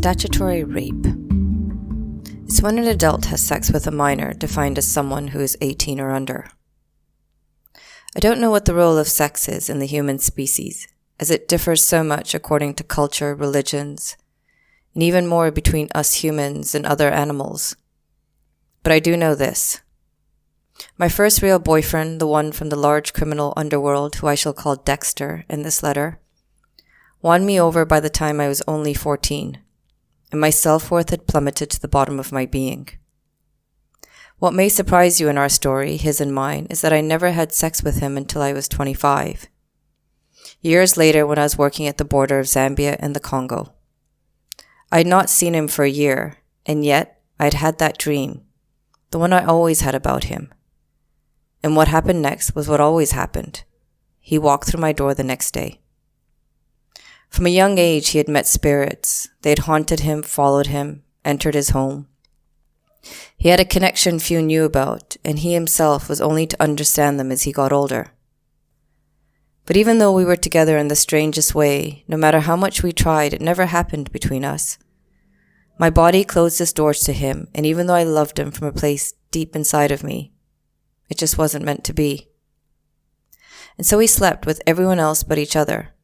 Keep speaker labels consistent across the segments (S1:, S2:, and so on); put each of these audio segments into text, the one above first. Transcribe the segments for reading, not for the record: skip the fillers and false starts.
S1: Statutory rape. It's when an adult has sex with a minor defined as someone who is 18 or under. I don't know what the role of sex is in the human species, as it differs so much according to culture, religions, and even more between us humans and other animals. But I do know this. My first real boyfriend, the one from the large criminal underworld who I shall call Dexter in this letter, won me over by the time I was only 14, and my self-worth had plummeted to the bottom of my being. What may surprise you in our story, his and mine, is that I never had sex with him until I was 25. Years later, when I was working at the border of Zambia and the Congo. I had not seen him for a year, and yet I had had that dream, the one I always had about him. And what happened next was what always happened. He walked through my door the next day. From a young age, he had met spirits. They had haunted him, followed him, entered his home. He had a connection few knew about, and he himself was only to understand them as he got older. But even though we were together in the strangest way, no matter how much we tried, it never happened between us. My body closed its doors to him, and even though I loved him from a place deep inside of me, it just wasn't meant to be. And so we slept with everyone else but each other.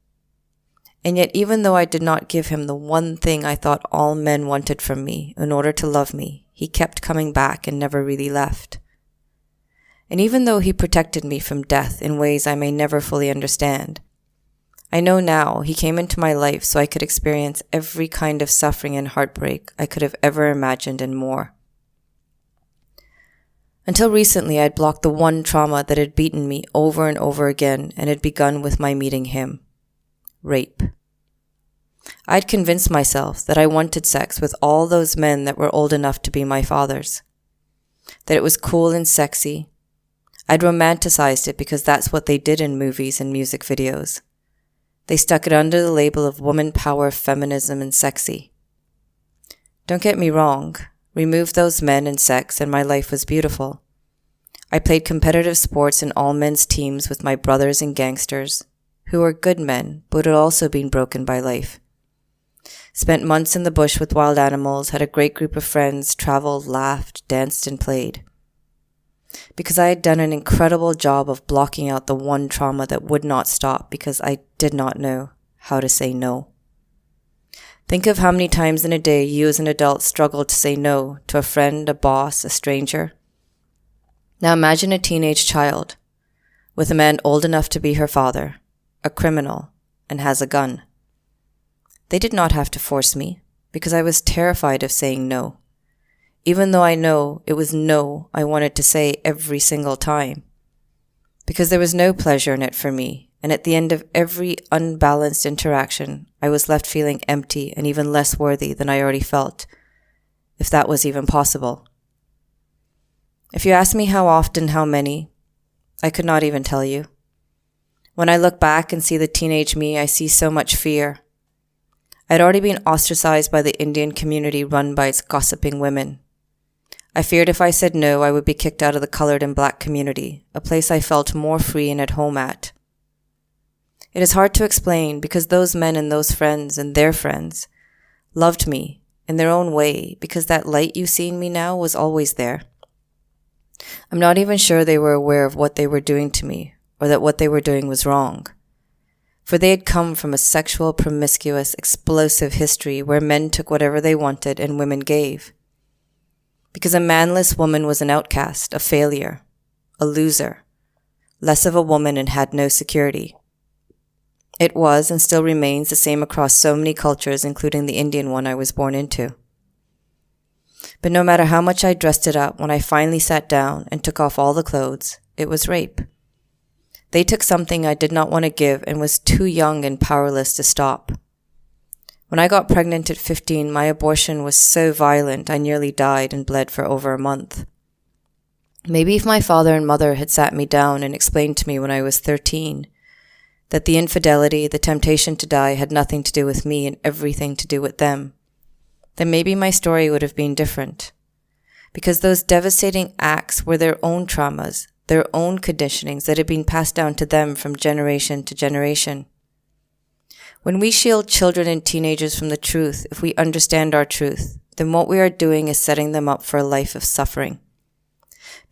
S1: And yet, even though I did not give him the one thing I thought all men wanted from me in order to love me, he kept coming back and never really left. And even though he protected me from death in ways I may never fully understand, I know now he came into my life so I could experience every kind of suffering and heartbreak I could have ever imagined and more. Until recently, I had blocked the one trauma that had beaten me over and over again and had begun with my meeting him. Rape. I had convinced myself that I wanted sex with all those men that were old enough to be my fathers. That it was cool and sexy. I'd romanticized it because that's what they did in movies and music videos. They stuck it under the label of woman power, feminism, and sexy. Don't get me wrong. Remove those men and sex and my life was beautiful. I played competitive sports in all men's teams with my brothers and gangsters, who were good men, but had also been broken by life. Spent months in the bush with wild animals, had a great group of friends, traveled, laughed, danced, and played. Because I had done an incredible job of blocking out the one trauma that would not stop because I did not know how to say no. Think of how many times in a day you as an adult struggle to say no to a friend, a boss, a stranger. Now imagine a teenage child with a man old enough to be her father, a criminal, and has a gun. They did not have to force me because I was terrified of saying no, even though I know it was no I wanted to say every single time, because there was no pleasure in it for me, and at the end of every unbalanced interaction, I was left feeling empty and even less worthy than I already felt, if that was even possible. If you ask me how often, how many, I could not even tell you. When I look back and see the teenage me, I see so much fear. I had already been ostracized by the Indian community run by its gossiping women. I feared if I said no, I would be kicked out of the colored and black community, a place I felt more free and at home at. It is hard to explain because those men and those friends and their friends loved me in their own way because that light you see in me now was always there. I'm not even sure they were aware of what they were doing to me or that what they were doing was wrong. For they had come from a sexual, promiscuous, explosive history where men took whatever they wanted and women gave. Because a manless woman was an outcast, a failure, a loser, less of a woman and had no security. It was and still remains the same across so many cultures, including the Indian one I was born into. But no matter how much I dressed it up, when I finally sat down and took off all the clothes, it was rape. They took something I did not want to give and was too young and powerless to stop. When I got pregnant at 15, my abortion was so violent I nearly died and bled for over a month. Maybe if my father and mother had sat me down and explained to me when I was 13 that the infidelity, the temptation to die had nothing to do with me and everything to do with them, then maybe my story would have been different. Because those devastating acts were their own traumas, their own conditionings that had been passed down to them from generation to generation. When we shield children and teenagers from the truth, if we understand our truth, then what we are doing is setting them up for a life of suffering.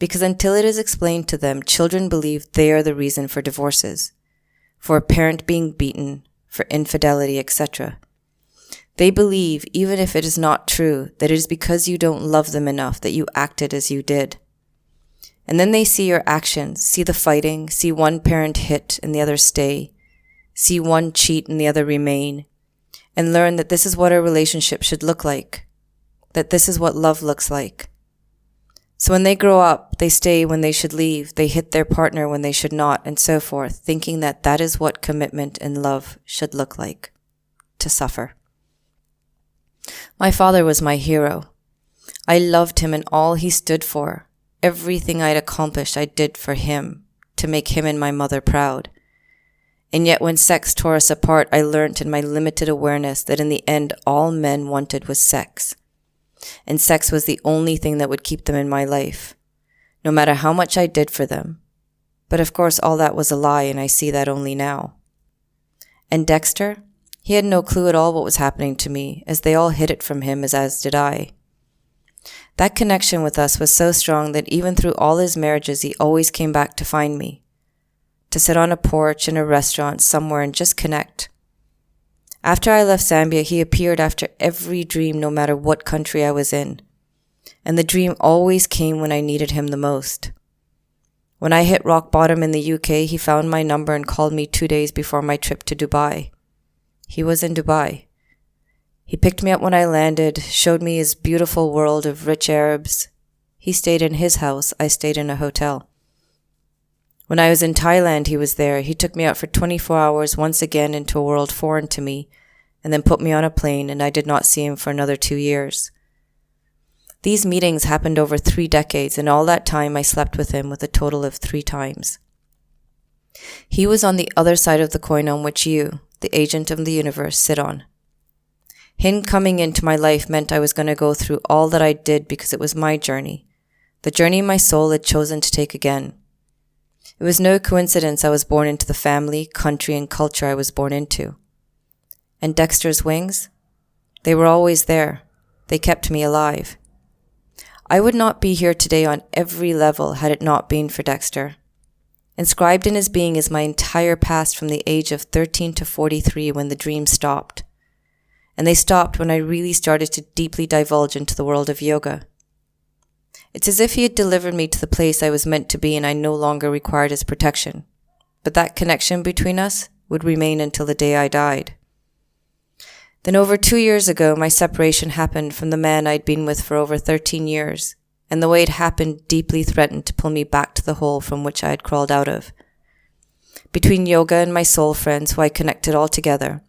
S1: Because until it is explained to them, children believe they are the reason for divorces, for a parent being beaten, for infidelity, etc. They believe, even if it is not true, that it is because you don't love them enough that you acted as you did. And then they see your actions, see the fighting, see one parent hit and the other stay, see one cheat and the other remain, and learn that this is what a relationship should look like, that this is what love looks like. So when they grow up, they stay when they should leave, they hit their partner when they should not, and so forth, thinking that that is what commitment and love should look like, to suffer. My father was my hero. I loved him and all he stood for. Everything I'd accomplished I did for him, to make him and my mother proud. And yet when sex tore us apart, I learnt in my limited awareness that in the end all men wanted was sex. And sex was the only thing that would keep them in my life, no matter how much I did for them. But of course all that was a lie, and I see that only now. And Dexter? He had no clue at all what was happening to me, as they all hid it from him as did I. That connection with us was so strong that even through all his marriages he always came back to find me, to sit on a porch in a restaurant somewhere and just connect. After I left Zambia, he appeared after every dream, no matter what country I was in. And the dream always came when I needed him the most. When I hit rock bottom in the UK, he found my number and called me 2 days before my trip to Dubai. He was in Dubai. He picked me up when I landed, showed me his beautiful world of rich Arabs. He stayed in his house, I stayed in a hotel. When I was in Thailand, he was there. He took me out for 24 hours once again into a world foreign to me, and then put me on a plane, and I did not see him for another 2 years. These meetings happened over 3 decades, and all that time I slept with him with a total of 3 times. He was on the other side of the coin on which you, the agent of the universe, sit on. Him coming into my life meant I was going to go through all that I did because it was my journey, the journey my soul had chosen to take again. It was no coincidence I was born into the family, country, and culture I was born into. And Dexter's wings? They were always there. They kept me alive. I would not be here today on every level had it not been for Dexter. Inscribed in his being is my entire past from the age of 13 to 43 when the dreams stopped. And they stopped when I really started to deeply divulge into the world of yoga. It's as if he had delivered me to the place I was meant to be and I no longer required his protection. But that connection between us would remain until the day I died. Then over 2 years ago, my separation happened from the man I'd been with for over 13 years, and the way it happened deeply threatened to pull me back to the hole from which I had crawled out of. Between yoga and my soul friends who I connected all together,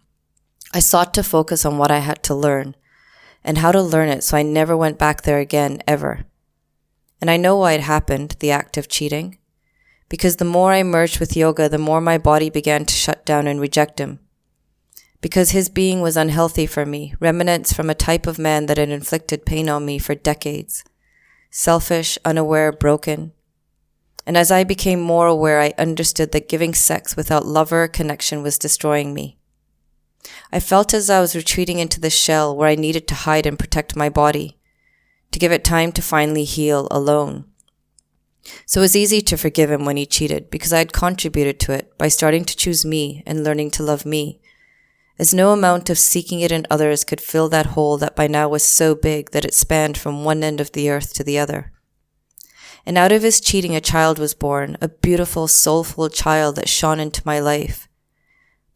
S1: I sought to focus on what I had to learn, and how to learn it so I never went back there again, ever. And I know why it happened, the act of cheating. Because the more I merged with yoga, the more my body began to shut down and reject him. Because his being was unhealthy for me, remnants from a type of man that had inflicted pain on me for decades. Selfish, unaware, broken. And as I became more aware, I understood that giving sex without love or connection was destroying me. I felt as I was retreating into the shell where I needed to hide and protect my body, to give it time to finally heal alone. So it was easy to forgive him when he cheated because I had contributed to it by starting to choose me and learning to love me, as no amount of seeking it in others could fill that hole that by now was so big that it spanned from one end of the earth to the other. And out of his cheating a child was born, a beautiful, soulful child that shone into my life.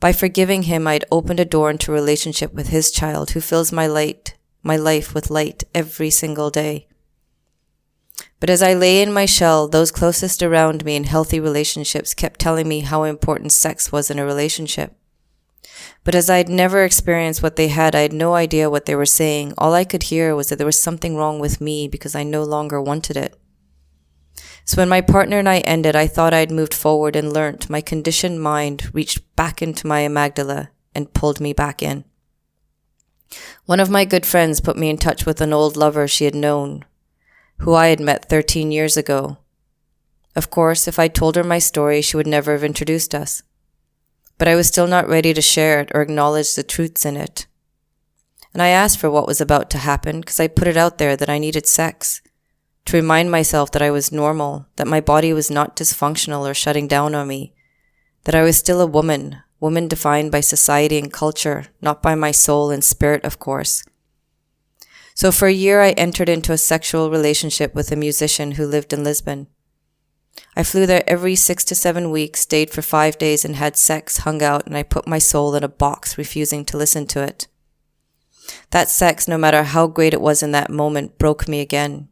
S1: By forgiving him, I had opened a door into a relationship with his child who fills my life with light every single day. But as I lay in my shell, those closest around me in healthy relationships kept telling me how important sex was in a relationship. But as I had never experienced what they had, I had no idea what they were saying. All I could hear was that there was something wrong with me because I no longer wanted it. So when my partner and I ended, I thought I had moved forward and learnt. My conditioned mind reached back into my amygdala and pulled me back in. One of my good friends put me in touch with an old lover she had known, who I had met 13 years ago. Of course, if I told her my story, she would never have introduced us. but I was still not ready to share it or acknowledge the truths in it. And I asked for what was about to happen because I put it out there that I needed sex, to remind myself that I was normal, that my body was not dysfunctional or shutting down on me, that I was still a woman defined by society and culture, not by my soul and spirit, of course. So for a year, I entered into a sexual relationship with a musician who lived in Lisbon. I flew there every 6 to 7 weeks, stayed for 5 days and had sex, hung out, and I put my soul in a box, refusing to listen to it. That sex, no matter how great it was in that moment, broke me again.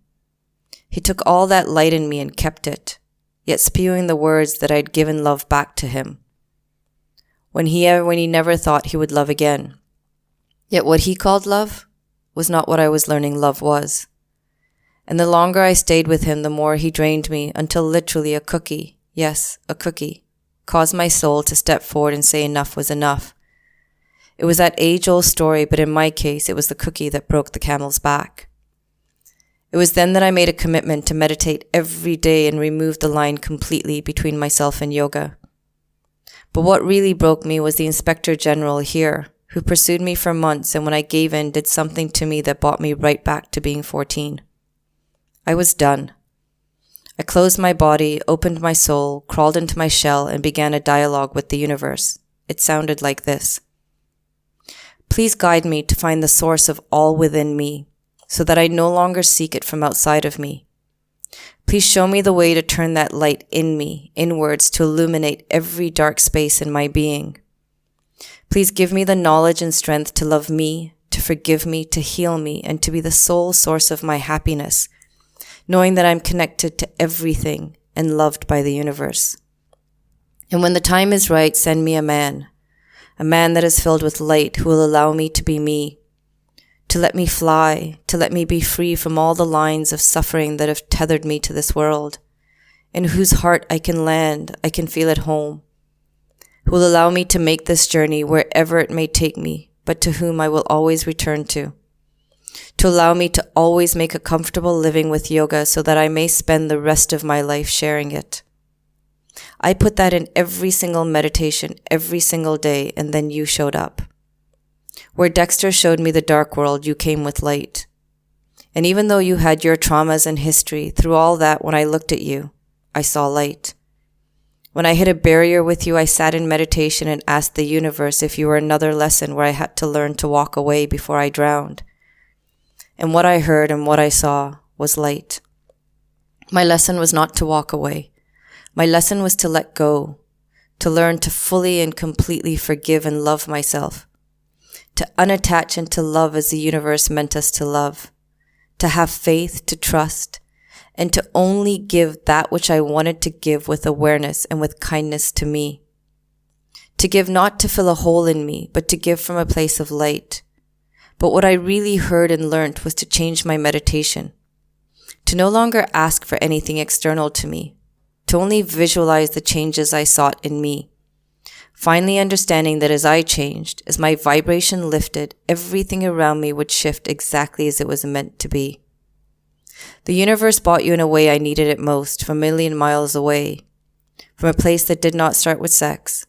S1: He took all that light in me and kept it, yet spewing the words that I'd given love back to him. When he never thought he would love again. Yet what he called love was not what I was learning love was. And the longer I stayed with him, the more he drained me, until literally a cookie, yes, a cookie, caused my soul to step forward and say enough was enough. It was that age-old story, but in my case, it was the cookie that broke the camel's back. It was then that I made a commitment to meditate every day and remove the line completely between myself and yoga. But what really broke me was the Inspector General here, who pursued me for months, and when I gave in, did something to me that brought me right back to being 14. I was done. I closed my body, opened my soul, crawled into my shell, and began a dialogue with the universe. It sounded like this. Please guide me to find the source of all within me, so that I no longer seek it from outside of me. Please show me the way to turn that light in me, inwards, to illuminate every dark space in my being. Please give me the knowledge and strength to love me, to forgive me, to heal me, and to be the sole source of my happiness, knowing that I'm connected to everything and loved by the universe. And when the time is right, send me a man that is filled with light, who will allow me to be me, to let me fly, to let me be free from all the lines of suffering that have tethered me to this world, in whose heart I can land, I can feel at home, who will allow me to make this journey wherever it may take me, but to whom I will always return to allow me to always make a comfortable living with yoga so that I may spend the rest of my life sharing it. I put that in every single meditation, every single day, and then you showed up. Where Dexter showed me the dark world, you came with light. And even though you had your traumas and history, through all that, when I looked at you, I saw light. When I hit a barrier with you, I sat in meditation and asked the universe if you were another lesson where I had to learn to walk away before I drowned. And what I heard and what I saw was light. My lesson was not to walk away. My lesson was to let go, to learn to fully and completely forgive and love myself, to unattach and to love as the universe meant us to love, to have faith, to trust, and to only give that which I wanted to give with awareness and with kindness to me. To give not to fill a hole in me, but to give from a place of light. But what I really heard and learned was to change my meditation, to no longer ask for anything external to me, to only visualize the changes I sought in me. Finally understanding that as I changed, as my vibration lifted, everything around me would shift exactly as it was meant to be. The universe brought you in a way I needed it most, from a million miles away, from a place that did not start with sex.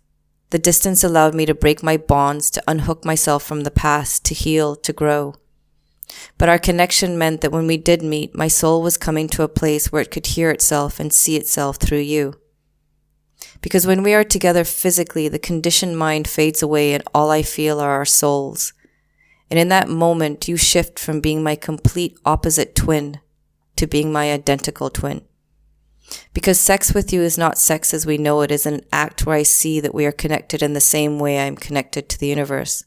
S1: The distance allowed me to break my bonds, to unhook myself from the past, to heal, to grow. But our connection meant that when we did meet, my soul was coming to a place where it could hear itself and see itself through you. Because when we are together physically, the conditioned mind fades away and all I feel are our souls. And in that moment, you shift from being my complete opposite twin to being my identical twin. Because sex with you is not sex as we know it, is an act where I see that we are connected in the same way I am connected to the universe.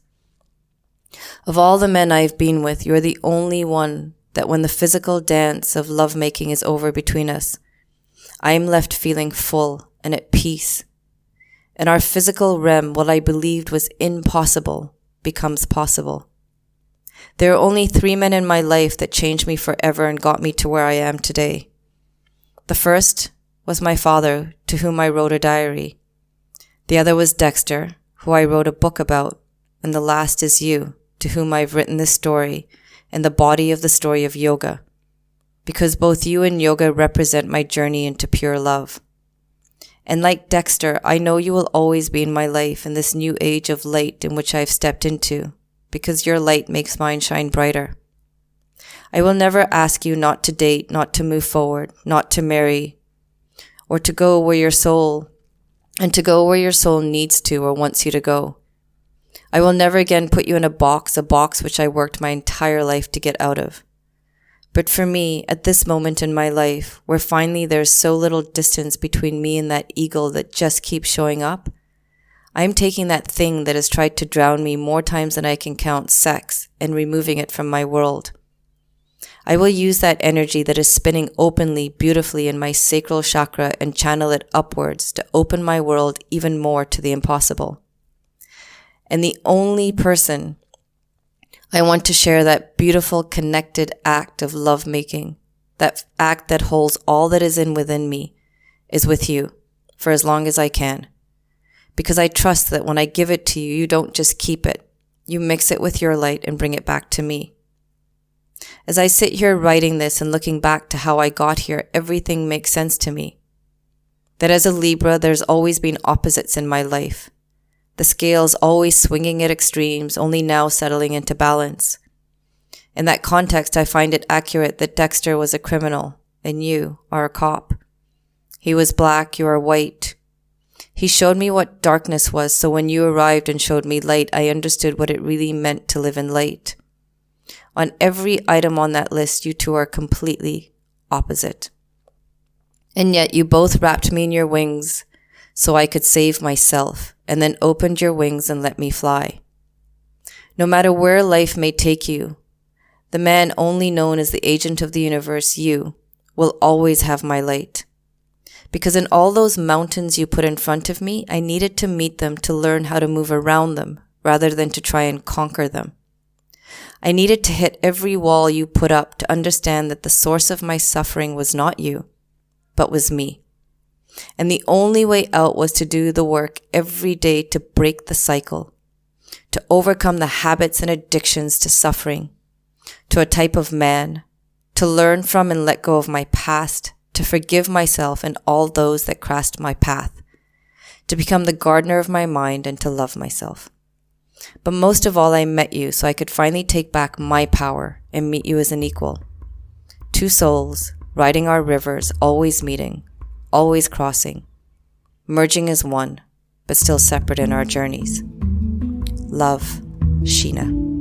S1: Of all the men I've been with, you're the only one that when the physical dance of lovemaking is over between us, I am left feeling full and at peace. In our physical realm, what I believed was impossible becomes possible. There are only 3 men in my life that changed me forever and got me to where I am today. The first was my father, to whom I wrote a diary. The other was Dexter, who I wrote a book about. And the last is you, to whom I've written this story and the body of the story of yoga. Because both you and yoga represent my journey into pure love. And like Dexter, I know you will always be in my life in this new age of light in which I've stepped into, because your light makes mine shine brighter. I will never ask you not to date, not to move forward, not to marry, or to go where your soul needs to or wants you to go. I will never again put you in a box which I worked my entire life to get out of. But for me, at this moment in my life, where finally there's so little distance between me and that eagle that just keeps showing up, I'm taking that thing that has tried to drown me more times than I can count, sex, and removing it from my world. I will use that energy that is spinning openly, beautifully in my sacral chakra and channel it upwards to open my world even more to the impossible. And the only person I want to share that beautiful, connected act of lovemaking, that act that holds all that is within me, is with you for as long as I can. Because I trust that when I give it to you, you don't just keep it. You mix it with your light and bring it back to me. As I sit here writing this and looking back to how I got here, everything makes sense to me. That as a Libra, there's always been opposites in my life. The scales always swinging at extremes, only now settling into balance. In that context, I find it accurate that Dexter was a criminal and you are a cop. He was black, you are white. He showed me what darkness was, so when you arrived and showed me light, I understood what it really meant to live in light. On every item on that list, you two are completely opposite. And yet you both wrapped me in your wings so I could save myself, and then opened your wings and let me fly. No matter where life may take you, the man only known as the agent of the universe, you, will always have my light. Because in all those mountains you put in front of me, I needed to meet them to learn how to move around them rather than to try and conquer them. I needed to hit every wall you put up to understand that the source of my suffering was not you, but was me. And the only way out was to do the work every day to break the cycle, to overcome the habits and addictions to suffering, to a type of man, to learn from and let go of my past, to forgive myself and all those that crossed my path, to become the gardener of my mind and to love myself. But most of all, I met you so I could finally take back my power and meet you as an equal. Two souls, riding our rivers, always meeting, always crossing, merging as one, but still separate in our journeys. Love, Sheena.